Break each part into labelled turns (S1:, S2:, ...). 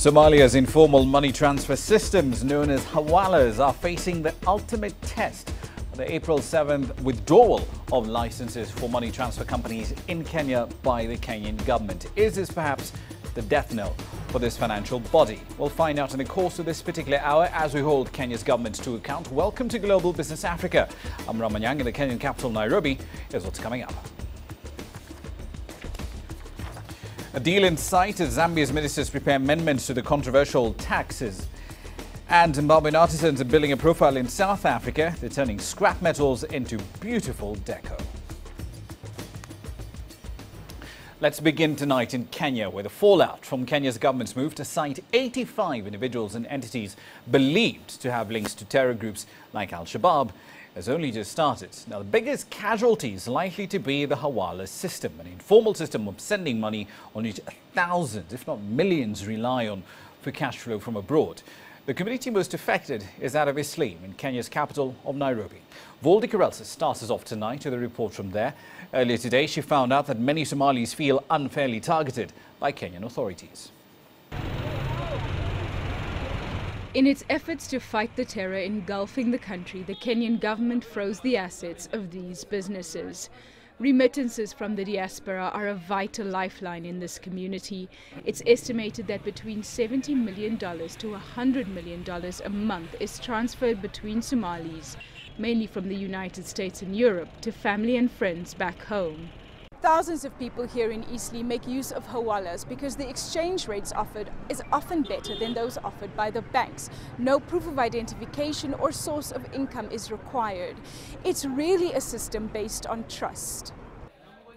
S1: Somalia's informal money transfer systems, known as hawalas, are facing the ultimate test of the April 7th withdrawal of licenses for money transfer companies in Kenya by the Kenyan government. Is this perhaps the death knell for this financial body? We'll find out in the course of this particular hour as we hold Kenya's government to account. Welcome to Global Business Africa. I'm Ramanyang in the Kenyan capital, Nairobi. Here's what's coming up. A deal in sight as Zambia's ministers prepare amendments to the controversial taxes. And Zimbabwean artisans are building a profile in South Africa. They're turning scrap metals into beautiful deco. Let's begin tonight in Kenya, where the fallout from Kenya's government's move to cite 85 individuals and entities believed to have links to terror groups like Al-Shabaab has only just started. Now, the biggest casualty is likely to be the hawala system, an informal system of sending money on which thousands, if not millions, rely on for cash flow from abroad. The community most affected is that of Islam in Kenya's capital of Nairobi. Voldy Karelsa starts us off tonight with a report from there. Earlier today, she found out that many Somalis feel unfairly targeted by Kenyan authorities.
S2: In its efforts to fight the terror engulfing the country, the Kenyan government froze the assets of these businesses. Remittances from the diaspora are a vital lifeline in this community. It's estimated that between $70 million to $100 million a month is transferred between Somalis, mainly from the United States and Europe, to family and friends back home.
S3: Thousands of people here in Eastleigh make use of hawalas because the exchange rates offered is often better than those offered by the banks. No proof of identification or source of income is required. It's really a system based on trust.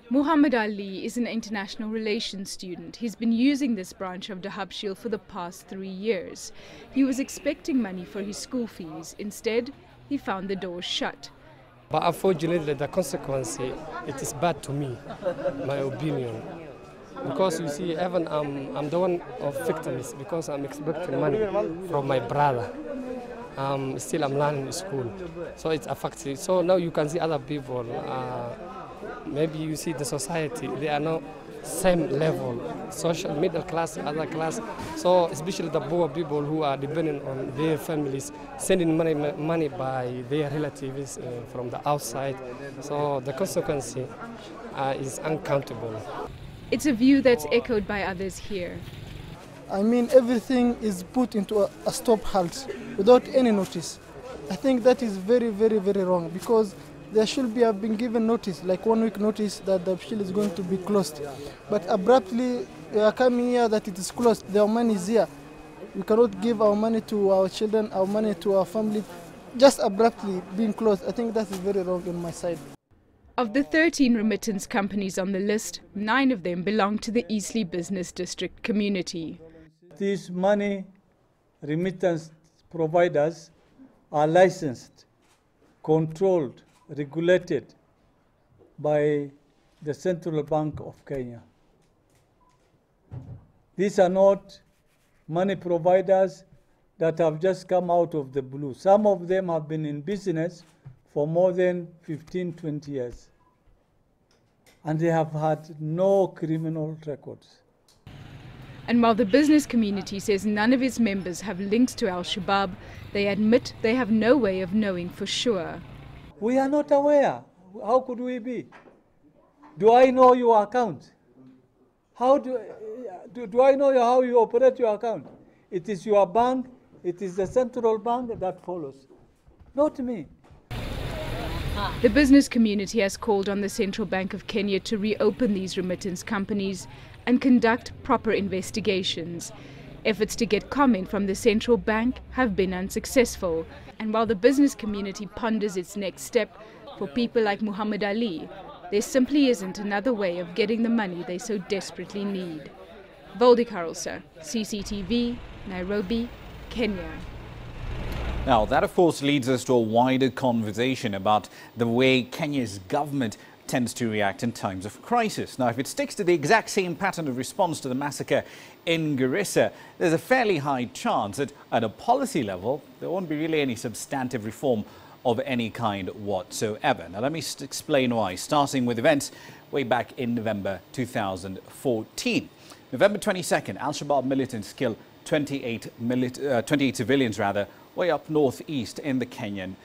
S2: Muhammad Ali is an international relations student. He's been using this branch of Dahabshil for the past 3 years. He was expecting money for his school fees. Instead, he found the doors shut.
S4: But unfortunately, the consequence, it is bad to me, my opinion. Because you see, even I'm the one of victims because I'm expecting money from my brother. Still, I'm learning in school, so it affects you. So now you can see other people. Maybe you see the society; they are not same level, social, middle class, other class. So especially the poor people who are dependent on their families, sending money by their relatives from the outside. So the consequence is uncountable.
S2: It's a view that's echoed by others here.
S5: I mean, everything is put into a stop halt without any notice. I think that is very, very, very wrong because there should have been given notice, like 1 week notice that the shil is going to be closed. But abruptly, we are coming here that it is closed. Their money is here. We cannot give our money to our children, our money to our family, just abruptly being closed. I think that is very wrong on my side.
S2: Of the 13 remittance companies on the list, 9 of them belong to the Eastleigh Business District community.
S6: These money remittance providers are licensed, controlled, regulated by the Central Bank of Kenya. These are not money providers that have just come out of the blue. Some of them have been in business for more than 15, 20 years. And they have had no criminal records.
S2: And while the business community says none of its members have links to Al-Shabaab, they admit they have no way of knowing for sure.
S6: We are not aware. How could we be? Do I know your account? How do I know how you operate your account? It is your bank, it is the central bank that follows, not me.
S2: The business community has called on the Central Bank of Kenya to reopen these remittance companies and conduct proper investigations. Efforts to get comment from the central bank have been unsuccessful. And while the business community ponders its next step, for people like Muhammad Ali, there simply isn't another way of getting the money they so desperately need. Voldy Karelsa, CCTV, Nairobi, Kenya.
S1: Now, that of course leads us to a wider conversation about the way Kenya's government tends to react in times of crisis. Now, if it sticks to the exact same pattern of response to the massacre in Garissa, there's a fairly high chance that at a policy level, there won't be really any substantive reform of any kind whatsoever. Now, let me explain why, starting with events way back in November 2014. November 22nd, Al-Shabaab militants kill 28 civilians way up northeast in the Kenyan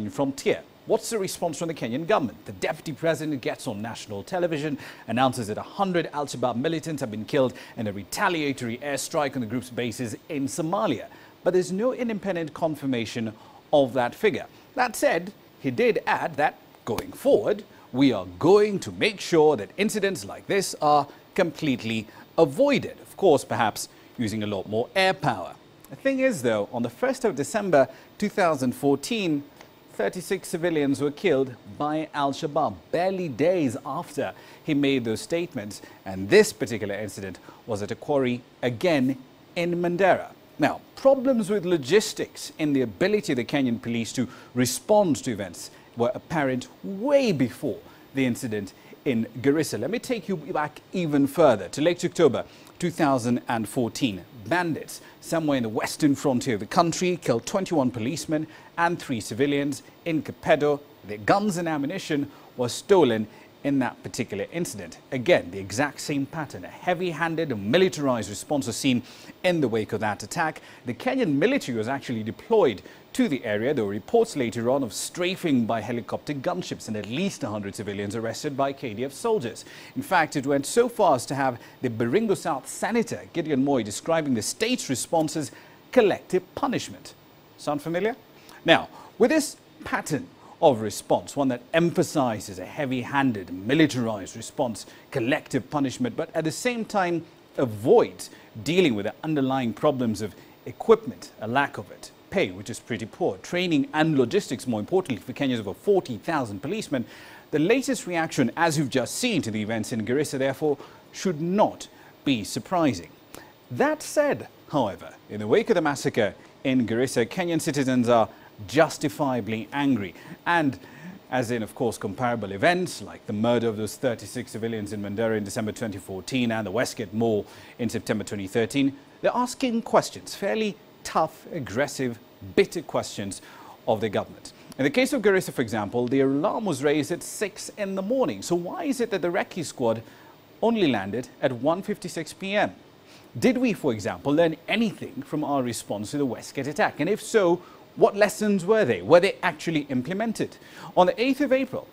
S1: frontier. What's the response from the Kenyan government? The deputy president gets on national television, announces that 100 Al-Shabaab militants have been killed in a retaliatory airstrike on the group's bases in Somalia. But there's no independent confirmation of that figure. That said, he did add that going forward, we are going to make sure that incidents like this are completely avoided. Of course, perhaps using a lot more air power. The thing is, though, on the 1st of December 2014, 36 civilians were killed by Al-Shabaab, barely days after he made those statements. And this particular incident was at a quarry again in Mandera. Now, problems with logistics in the ability of the Kenyan police to respond to events were apparent way before the incident in Garissa. Let me take you back even further to late October 2014. Bandits somewhere in the western frontier of the country killed 21 policemen and 3 civilians in Kapedo. Their guns and ammunition were stolen in that particular incident. Again, the exact same pattern. A heavy-handed and militarized response was seen in the wake of that attack. The Kenyan military was actually deployed to the area. There were reports later on of strafing by helicopter gunships and at least 100 civilians arrested by KDF soldiers. In fact, it went so far as to have the Baringo South Senator Gideon Moi describing the state's response as collective punishment. Sound familiar? Now, with this pattern of response, one that emphasizes a heavy-handed, militarized response, collective punishment, but at the same time avoids dealing with the underlying problems of equipment, a lack of it, pay, which is pretty poor, training and logistics, more importantly, for Kenya's over 40,000 policemen. The latest reaction, as you've just seen, to the events in Garissa, therefore, should not be surprising. That said, however, in the wake of the massacre in Garissa, Kenyan citizens are justifiably angry. And as in, of course, comparable events like the murder of those 36 civilians in Mandera in December 2014 and the Westgate Mall in September 2013, they're asking questions, fairly tough, aggressive, bitter questions of the government. In the case of Garissa, for example, the alarm was raised at 6 in the morning. So why is it that the recce squad only landed at 1:56 p.m.? Did we, for example, learn anything from our response to the Westgate attack? And if so, what lessons were they? Were they actually implemented? On the 8th of April,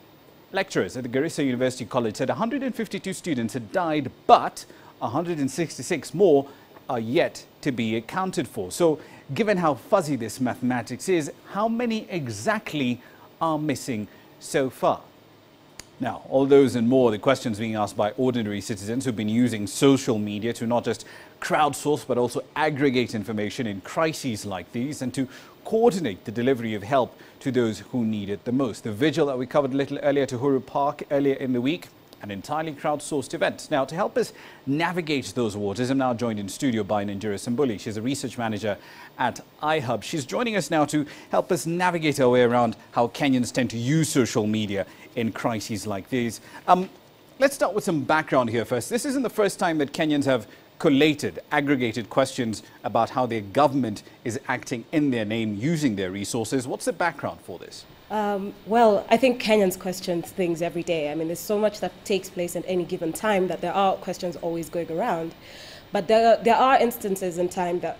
S1: lecturers at the Garissa University College said 152 students had died, but 166 more are yet to be accounted for. So, given how fuzzy this mathematics is, how many exactly are missing so far? Now, all those and more, the questions being asked by ordinary citizens who've been using social media to not just crowdsource but also aggregate information in crises like these and to coordinate the delivery of help to those who need it the most. The vigil that we covered a little earlier to Huru Park earlier in the week, an entirely crowdsourced event. Now, to help us navigate those waters, I'm now joined in studio by Ninjira Sambuli. She's a research manager at iHub. She's joining us now to help us navigate our way around how Kenyans tend to use social media in crises like these. Let's start with some background here first. This isn't the first time that Kenyans have collated, aggregated questions about how their government is acting in their name, using their resources. What's the background for this?
S7: Well, I think Kenyans question things every day. I mean, there's so much that takes place at any given time that there are questions always going around. But there are instances in time that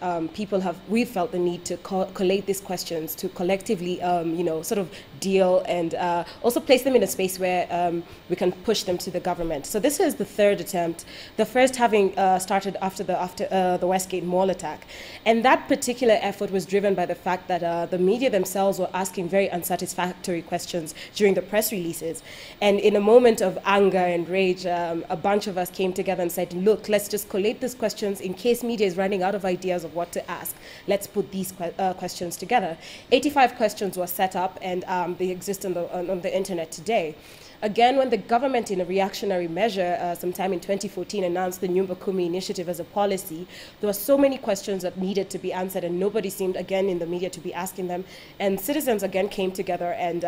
S7: we've felt the need to collate these questions to collectively, sort of deal and also place them in a space where we can push them to the government. So this is the third attempt, the first having started after the Westgate Mall attack. And that particular effort was driven by the fact that the media themselves were asking very unsatisfactory questions during the press releases. And in a moment of anger and rage, a bunch of us came together and said, look, let's just collate this questions in case media is running out of ideas of what to ask. Let's put these questions together. 85 questions were set up and they exist on the internet today. Again, when the government, in a reactionary measure, sometime in 2014, announced the Nyumba Kumi initiative as a policy, there were so many questions that needed to be answered, and nobody seemed, again, in the media to be asking them. And citizens, again, came together and,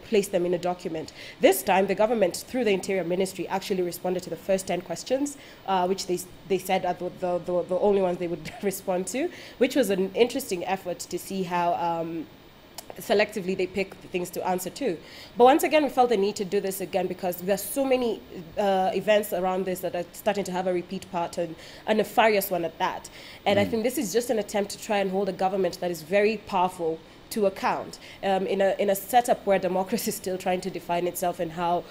S7: placed them in a document. This time, the government, through the Interior Ministry, actually responded to the first 10 questions, which they said are the only ones they would respond to, which was an interesting effort to see how selectively they pick the things to answer to. But once again, we felt the need to do this again because there's so many events around this that are starting to have a repeat pattern, a nefarious one at that. And I think this is just an attempt to try and hold a government that is very powerful to account in a setup where democracy is still trying to define itself and how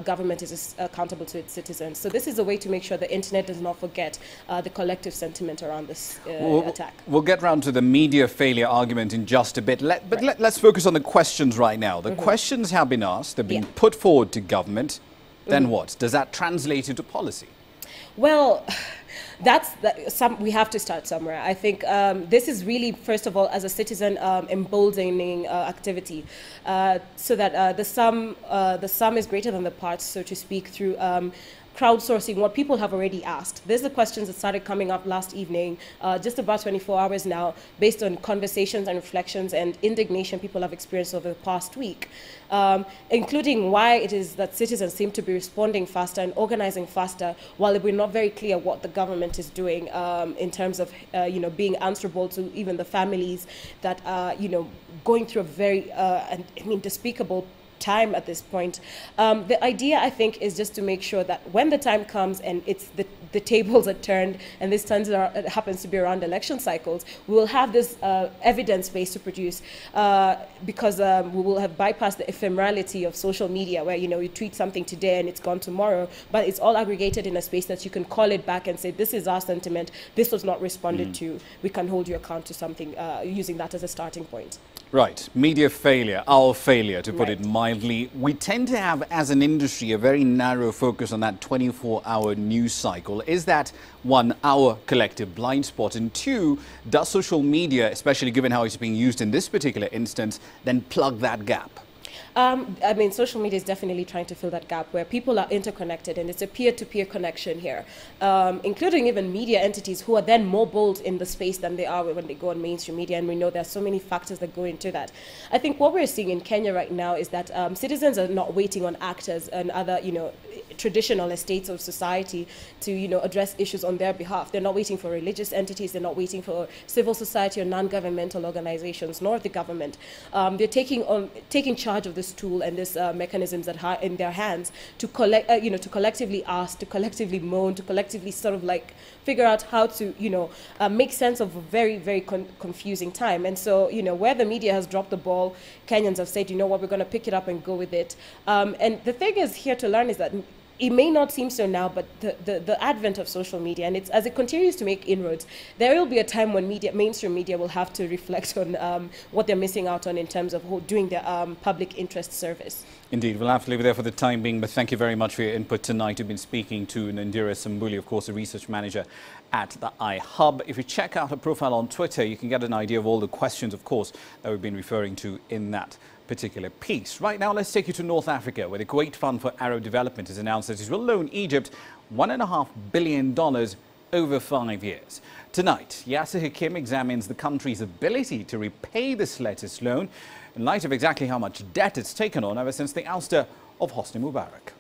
S7: government is accountable to its citizens. So this is a way to make sure the internet does not forget the collective sentiment around this attack. We'll
S1: get round to the media failure argument in just a bit, let's focus on the questions right now. The questions have been asked, they're being put forward to government. Then what? Does that translate into policy?
S7: Well, we have to start somewhere. I think this is really, first of all, as a citizen, emboldening activity, so that the sum is greater than the parts, so to speak, through crowdsourcing what people have already asked. These are the questions that started coming up last evening, just about 24 hours now, based on conversations and reflections and indignation people have experienced over the past week, including why it is that citizens seem to be responding faster and organizing faster, while we're not very clear what the government is doing in terms of being answerable to even the families that are going through a very despicable time at this point. The idea, I think, is just to make sure that when the time comes and it's the tables are turned, and this it happens to be around election cycles, we will have this evidence base to produce, because we will have bypassed the ephemerality of social media, where you tweet something today and it's gone tomorrow, but it's all aggregated in a space that you can call it back and say, this is our sentiment, this was not responded to, we can hold you account to something, using that as a starting point.
S1: Right, media failure, our failure, to put it mildly. We tend to have, as an industry, a very narrow focus on that 24-hour news cycle. Is that, one, our collective blind spot? And two, does social media, especially given how it's being used in this particular instance, then plug that gap?
S7: Social media is definitely trying to fill that gap where people are interconnected, and it's a peer-to-peer connection here, including even media entities who are then more bold in the space than they are when they go on mainstream media, and we know there are so many factors that go into that. I think what we're seeing in Kenya right now is that citizens are not waiting on actors and other, traditional estates of society to, address issues on their behalf. They're not waiting for religious entities, they're not waiting for civil society or non-governmental organizations, nor the government. They're taking charge of this tool and this mechanisms that are in their hands to to collectively ask, to collectively moan, to collectively sort of figure out how to, make sense of a very, very confusing time. And so, where the media has dropped the ball, Kenyans have said, you know what, we're going to pick it up and go with it. And the thing is here to learn is that it may not seem so now, but the advent of social media, and as it continues to make inroads, there will be a time when mainstream media will have to reflect on what they're missing out on in terms of doing their public interest service.
S1: Indeed, we'll have to leave it there for the time being, but thank you very much for your input tonight. We've been speaking to Nandira Sambuli, of course, a research manager at the iHub. If you check out her profile on Twitter, you can get an idea of all the questions, of course, that we've been referring to in that particular piece. Right now, let's take you to North Africa, where the Kuwait Fund for Arab Development has announced that it will loan Egypt $1.5 billion over 5 years. Tonight, Yasser Hakim examines the country's ability to repay this latest loan in light of exactly how much debt it's taken on ever since the ouster of Hosni Mubarak.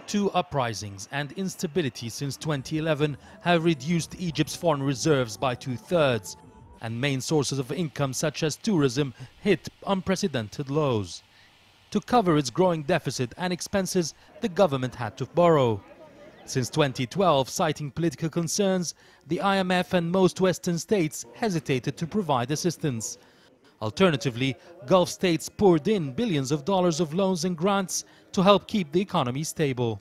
S8: Two uprisings and instability since 2011 have reduced Egypt's foreign reserves by 2/3. And main sources of income such as tourism hit unprecedented lows. To cover its growing deficit and expenses, the government had to borrow. Since 2012, citing political concerns, the IMF and most Western states hesitated to provide assistance. Alternatively, Gulf states poured in billions of dollars of loans and grants to help keep the economy stable.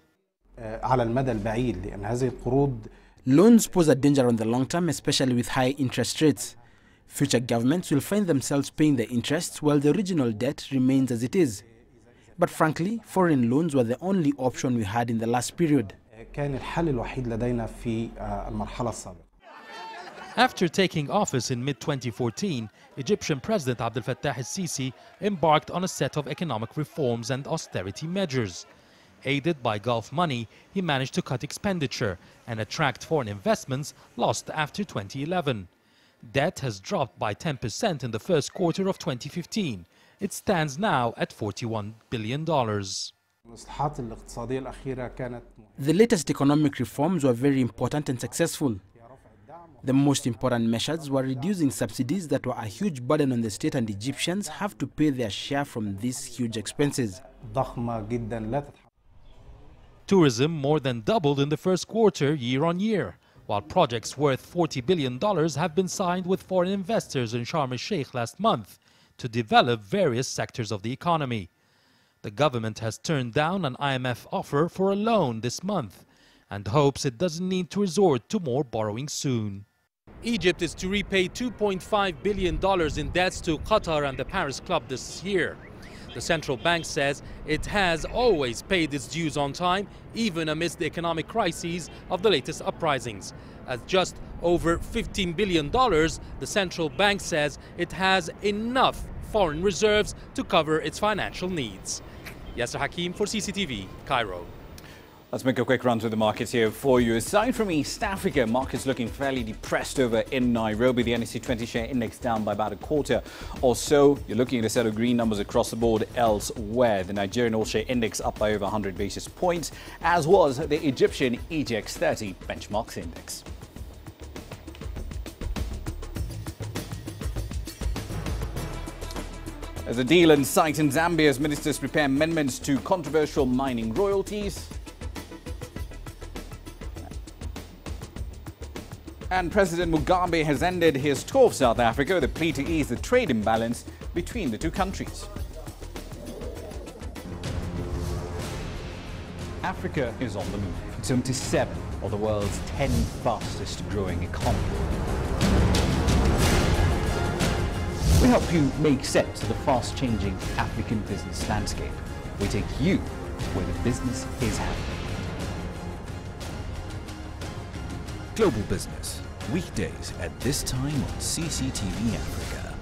S9: Loans pose a danger on the long term, especially with high interest rates. Future governments will find themselves paying the interest while the original debt remains as it is. But frankly, foreign loans were the only option we had in the last period.
S8: After taking office in mid-2014, Egyptian President Abdel Fattah el-Sisi embarked on a set of economic reforms and austerity measures. Aided by Gulf money, he managed to cut expenditure and attract foreign investments lost after 2011. Debt has dropped by 10% in the first quarter of 2015. It stands now at $41 billion.
S9: The latest economic reforms were very important and successful. The most important measures were reducing subsidies that were a huge burden on the state, and Egyptians have to pay their share from these huge expenses.
S8: Tourism more than doubled in the first quarter year on year, while projects worth $40 billion have been signed with foreign investors in Sharm el-Sheikh last month to develop various sectors of the economy. The government has turned down an IMF offer for a loan this month and hopes it doesn't need to resort to more borrowing soon. Egypt is to repay $2.5 billion in debts to Qatar and the Paris Club this year. The central bank says it has always paid its dues on time, even amidst the economic crises of the latest uprisings. At just over $15 billion, the central bank says it has enough foreign reserves to cover its financial needs. Yasser Hakim for CCTV, Cairo.
S1: Let's make a quick run through the markets here for you. Aside from East Africa, markets looking fairly depressed over in Nairobi. The NSE 20 share index down by about a quarter or so. You're looking at a set of green numbers across the board elsewhere. The Nigerian all share index up by over 100 basis points, as was the Egyptian EGX 30 benchmarks index. There's a deal in sight in Zambia as ministers prepare amendments to controversial mining royalties. And President Mugabe has ended his tour of South Africa with a plea to ease the trade imbalance between the two countries. Africa is on the move. It's home to 7 of the world's 10 fastest growing economies. We help you make sense of the fast-changing African business landscape. We take you where the business is happening.
S10: Global Business, weekdays at this time on CCTV Africa.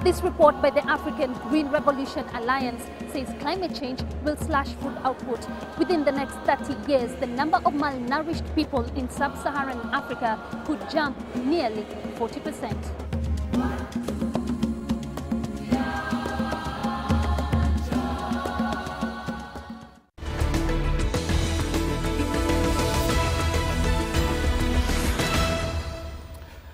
S11: This report by the African Green Revolution Alliance says climate change will slash food output. Within the next 30 years, the number of malnourished people in sub-Saharan Africa could jump nearly 40%.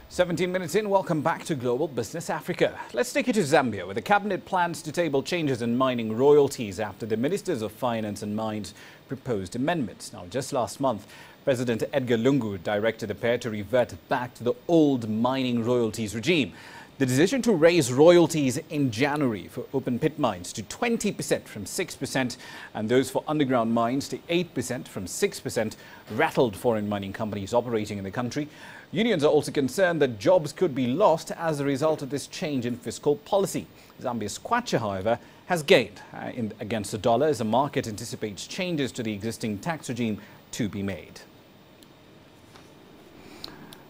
S1: 17 minutes in, welcome back to Global Business Africa. Let's take you to Zambia, where the cabinet plans to table changes in mining royalties after the Ministers of Finance and Mines proposed amendments. Now, just last month, President Edgar Lungu directed the pair to revert back to the old mining royalties regime. The decision to raise royalties in January for open pit mines to 20% from 6% and those for underground mines to 8% from 6% rattled foreign mining companies operating in the country. Unions are also concerned that jobs could be lost as a result of this change in fiscal policy. Zambia's kwacha, however, has gained against the dollar as the market anticipates changes to the existing tax regime to be made.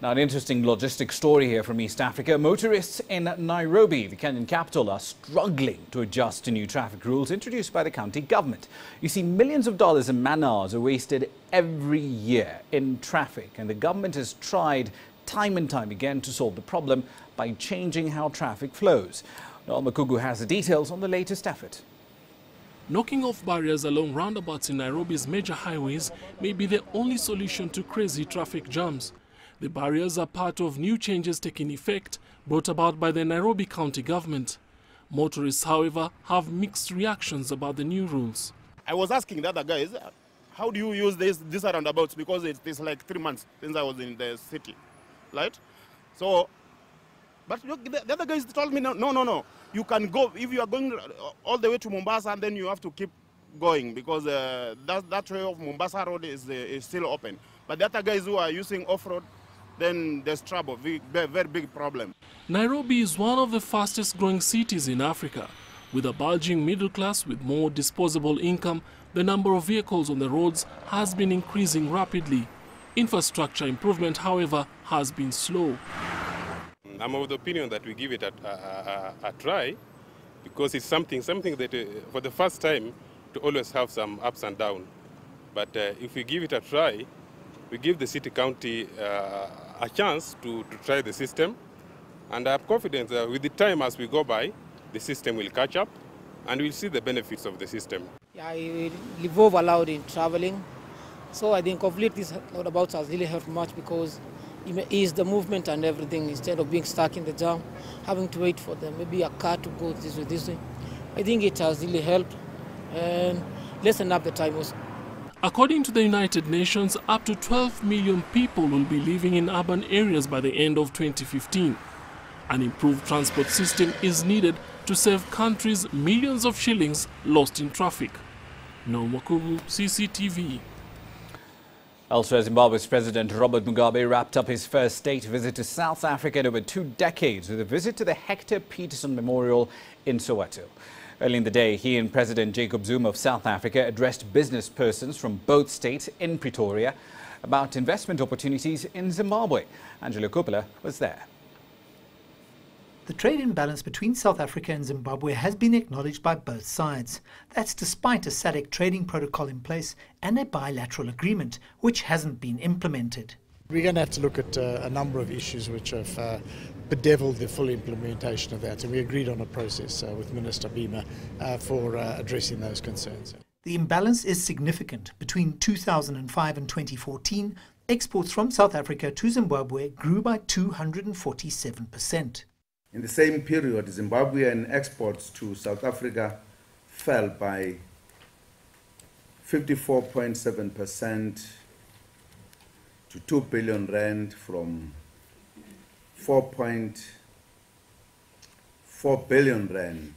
S1: Now, an interesting logistics story here from East Africa. Motorists in Nairobi, the Kenyan capital, are struggling to adjust to new traffic rules introduced by the county government. You see, millions of dollars in man-hours are wasted every year in traffic, and the government has tried time and time again to solve the problem by changing how traffic flows. Noel Makugu has the details on the latest effort.
S12: Knocking off barriers along roundabouts in Nairobi's major highways may be the only solution to crazy traffic jams. The barriers are part of new changes taking effect brought about by the Nairobi County government. Motorists, however, have mixed reactions about the new rules.
S13: I was asking the other guys, how do you use these roundabouts? Because it's like 3 months since I was in the city, right? So, but the other guys told me, no. You can go, if you are going all the way to Mombasa, and then you have to keep going because that way of Mombasa road is still open. But the other guys who are using off-road, then there's trouble, very big problem.
S12: Nairobi is one of the fastest growing cities in Africa. With a bulging middle class with more disposable income, the number of vehicles on the roads has been increasing rapidly. Infrastructure improvement, however, has been slow.
S14: I'm of the opinion that we give it a try because it's something that for the first time to always have some ups and downs. But if we give it a try, we give the city county a chance to try the system, and I have confidence that with the time as we go by, the system will catch up and we'll see the benefits of the system.
S15: I live over allowed in traveling, so I think of late this roundabout has really helped much because it eased the movement and everything instead of being stuck in the jam, having to wait for them, maybe a car to go this way. I think it has really helped and lessen up the time also.
S12: According to the United Nations, up to 12 million people will be living in urban areas by the end of 2015. An improved transport system is needed to save countries millions of shillings lost in traffic. No Makubu, CCTV.
S1: Elsewhere, Zimbabwe's President Robert Mugabe wrapped up his first state visit to South Africa in over 2 decades with a visit to the Hector Peterson Memorial in Soweto. Early in the day, he and President Jacob Zuma of South Africa addressed business persons from both states in Pretoria about investment opportunities in Zimbabwe. Angelo Coppola was there.
S16: The trade imbalance between South Africa and Zimbabwe has been acknowledged by both sides. That's despite a SADC trading protocol in place and a bilateral agreement, which hasn't been implemented.
S17: We're going to have to look at a number of issues which have bedeviled the full implementation of that, and we agreed on a process with Minister Bima for addressing those concerns.
S16: The imbalance is significant. Between 2005 and 2014, exports from South Africa to Zimbabwe grew by 247%.
S18: In the same period, Zimbabwean exports to South Africa fell by 54.7% to 2 billion rand from 4.4 billion rand.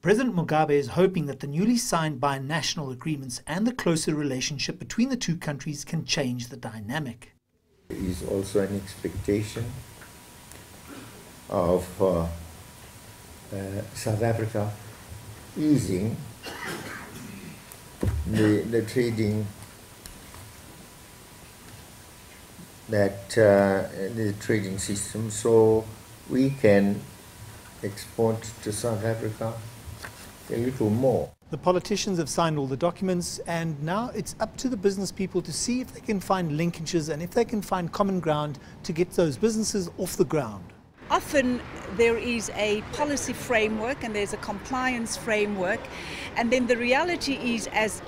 S16: President Mugabe is hoping that the newly signed binational agreements and the closer relationship between the two countries can change the dynamic.
S19: There is also an expectation of South Africa easing the trading the trading system, so we can export to South Africa a little more.
S16: The politicians have signed all the documents, and now it's up to the business people to see if they can find linkages and if they can find common ground to get those businesses off the ground.
S20: Often there is a policy framework and there's a compliance framework, and then the reality is as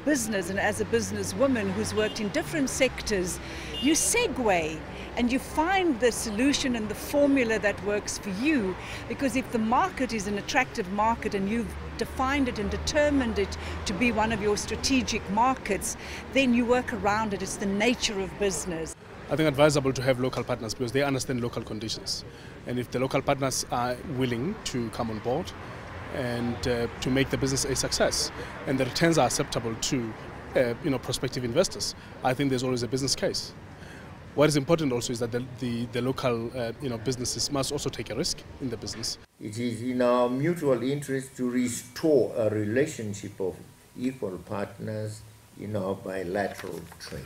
S20: business and as a businesswoman who's worked in different sectors, you segue and you find the solution and the formula that works for you, because if the market is an attractive market and you've defined it and determined it to be one of your strategic markets, then you work around it. It's the nature of business.
S21: I think advisable to have local partners because they understand local conditions, and if the local partners are willing to come on board and to make the business a success and the returns are acceptable to prospective investors, I think there's always a business case. What is important also is that the local businesses must also take a risk in the business.
S19: It is in our mutual interest to restore a relationship of equal partners in our bilateral trade.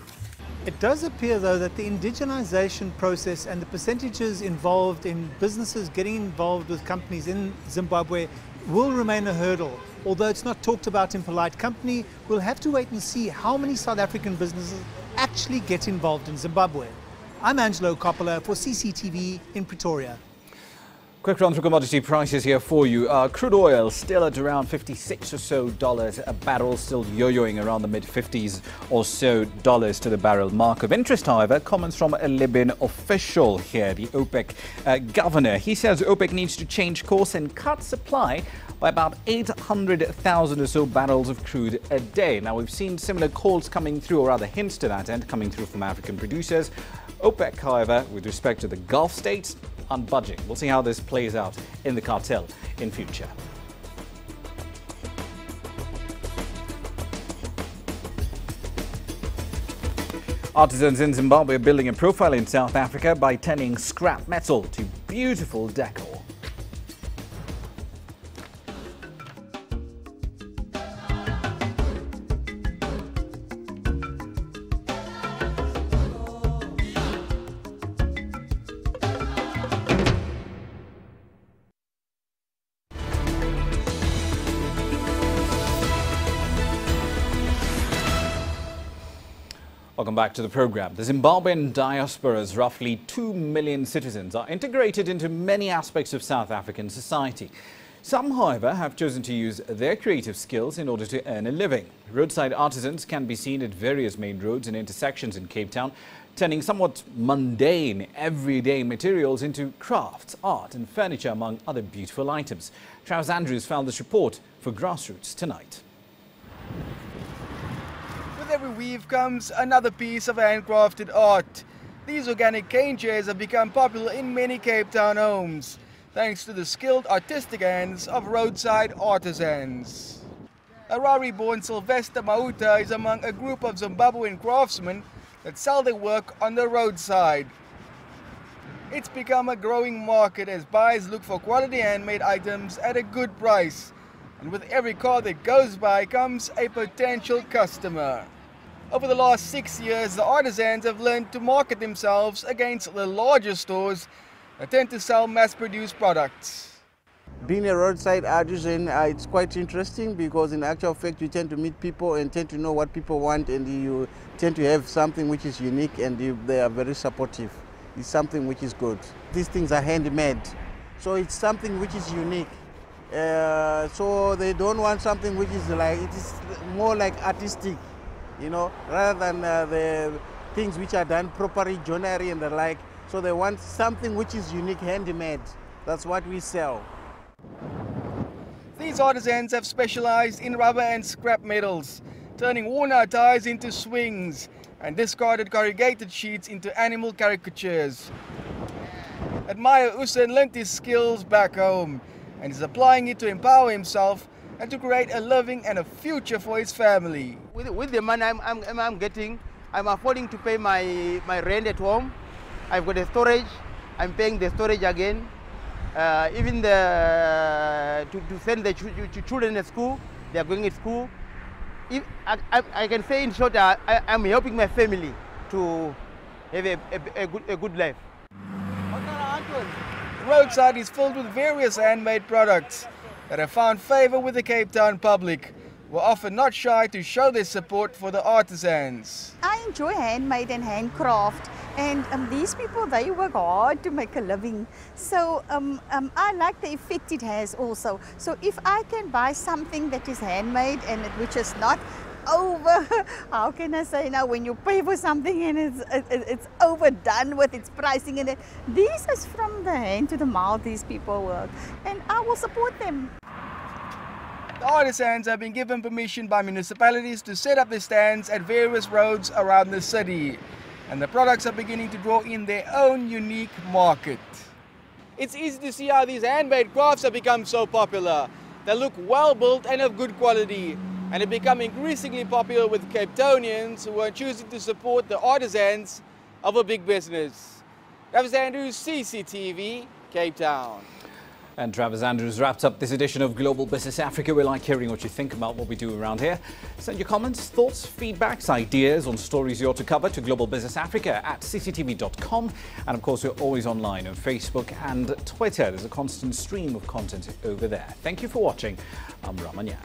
S16: It does appear, though, that the indigenization process and the percentages involved in businesses getting involved with companies in Zimbabwe will remain a hurdle. Although it's not talked about in polite company, we'll have to wait and see how many South African businesses actually get involved in Zimbabwe. I'm Angelo Coppola for CCTV in Pretoria.
S1: Quick run through commodity prices here for you. Crude oil still at around $56 or so a barrel, still yo-yoing around the mid-50s or so dollars to the barrel mark. Of interest, however, comments from a Libyan official here, the OPEC governor. He says OPEC needs to change course and cut supply by about 800,000 or so barrels of crude a day. Now, we've seen similar calls coming through, or rather hints to that end, coming through from African producers. OPEC, however, with respect to the Gulf states, unbudging. We'll see how this plays out in the cartel in future. Artisans in Zimbabwe are building a profile in South Africa by turning scrap metal to beautiful decor. Welcome back to the program. The Zimbabwean diaspora's roughly 2 million citizens are integrated into many aspects of South African society. Some, however, have chosen to use their creative skills in order to earn a living. Roadside artisans can be seen at various main roads and intersections in Cape Town, turning somewhat mundane, everyday materials into crafts, art and furniture, among other beautiful items. Travis Andrews found this report for Grassroots Tonight.
S3: With every weave comes another piece of handcrafted art. These organic cane chairs have become popular in many Cape Town homes, thanks to the skilled artistic hands of roadside artisans. Harare-born Sylvester Mauta is among a group of Zimbabwean craftsmen that sell their work on the roadside. It's become a growing market as buyers look for quality handmade items at a good price. And with every car that goes by comes a potential customer. Over the last 6 years, the artisans have learned to market themselves against the larger stores that tend to sell mass-produced products.
S22: Being a roadside artisan, it's quite interesting because in actual fact you tend to meet people and tend to know what people want, and you tend to have something which is unique, and they are very supportive. It's something which is good. These things are handmade, so it's something which is unique. So they don't want something which is like, it is more like artistic, you know, rather than the things which are done properly, joinery and the like. So they want something which is unique, handmade. That's what we sell.
S3: These artisans have specialized in rubber and scrap metals, turning worn-out tires into swings and discarded corrugated sheets into animal caricatures. Admire Usain learnt his skills back home and is applying it to empower himself and to create a living and a future for his family.
S22: With the money I'm getting, I'm affording to pay my rent at home. I've got a storage, I'm paying the storage again. Even to send the children to school, they are going to school. If, I can say in short, I'm helping my family to have a good life.
S3: The roadside is filled with various handmade products that have found favor with the Cape Town public, who are often not shy to show their support for the artisans.
S23: I enjoy handmade and handcraft, and these people, they work hard to make a living. So I like the effect it has also. So if I can buy something that is handmade and which is not over, how can I say now, when you pay for something and it's overdone with its pricing in it. This is from the hand to the mouth, these people work, and I will support them.
S3: The artisans have been given permission by municipalities to set up their stands at various roads around the city, and the products are beginning to draw in their own unique market. It's easy to see how these handmade crafts have become so popular. They look well built and of good quality, and have become increasingly popular with Cape Townians who are choosing to support the artisans of a big business. Travis Andrews, CCTV, Cape Town.
S1: And Travis Andrews wraps up this edition of Global Business Africa. We like hearing what you think about what we do around here. Send your comments, thoughts, feedbacks, ideas on stories you ought to cover to Global Business Africa at cctv.com. And of course, we're always online on Facebook and Twitter. There's a constant stream of content over there. Thank you for watching. I'm Ramanya.